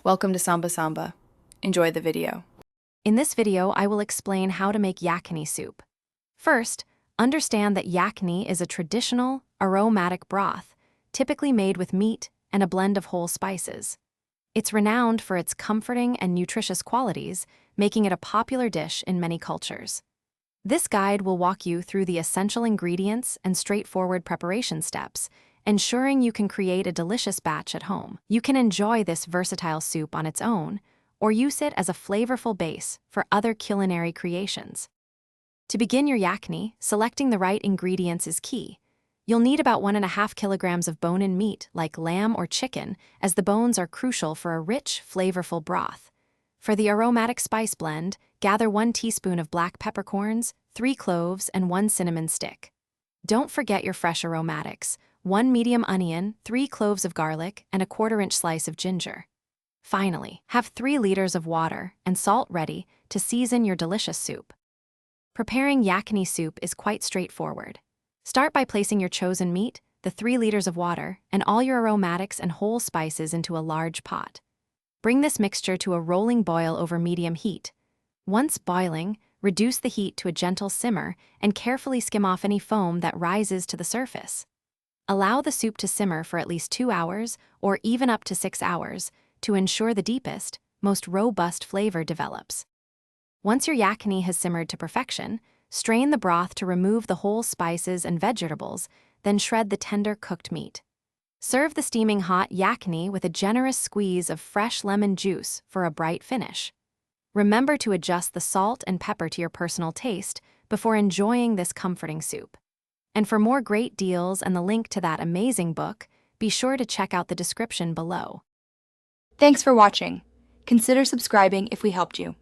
Welcome to Samba Samba. Enjoy the video. In this video, I will explain how to make yakhni soup. First, understand that yakhni is a traditional, aromatic broth, typically made with meat and a blend of whole spices. It's renowned for its comforting and nutritious qualities, making it a popular dish in many cultures. This guide will walk you through the essential ingredients and straightforward preparation steps, ensuring you can create a delicious batch at home. You can enjoy this versatile soup on its own, or use it as a flavorful base for other culinary creations. To begin your yakhni, selecting the right ingredients is key. You'll need about 1.5 kilograms of bone-in meat, like lamb or chicken, as the bones are crucial for a rich, flavorful broth. For the aromatic spice blend, gather 1 teaspoon of black peppercorns, 3 cloves, and 1 cinnamon stick. Don't forget your fresh aromatics: 1 medium onion, 3 cloves of garlic, and a 1/4-inch slice of ginger. Finally, have 3 liters of water and salt ready to season your delicious soup. Preparing yakhni soup is quite straightforward. Start by placing your chosen meat, the 3 liters of water, and all your aromatics and whole spices into a large pot. Bring this mixture to a rolling boil over medium heat. Once boiling, reduce the heat to a gentle simmer and carefully skim off any foam that rises to the surface. Allow the soup to simmer for at least 2 hours or even up to 6 hours to ensure the deepest, most robust flavor develops. Once your yakhni has simmered to perfection, strain the broth to remove the whole spices and vegetables, then shred the tender cooked meat. Serve the steaming hot yakhni with a generous squeeze of fresh lemon juice for a bright finish. Remember to adjust the salt and pepper to your personal taste before enjoying this comforting soup. And for more great deals and the link to that amazing book, be sure to check out the description below. Thanks for watching. Consider subscribing if we helped you.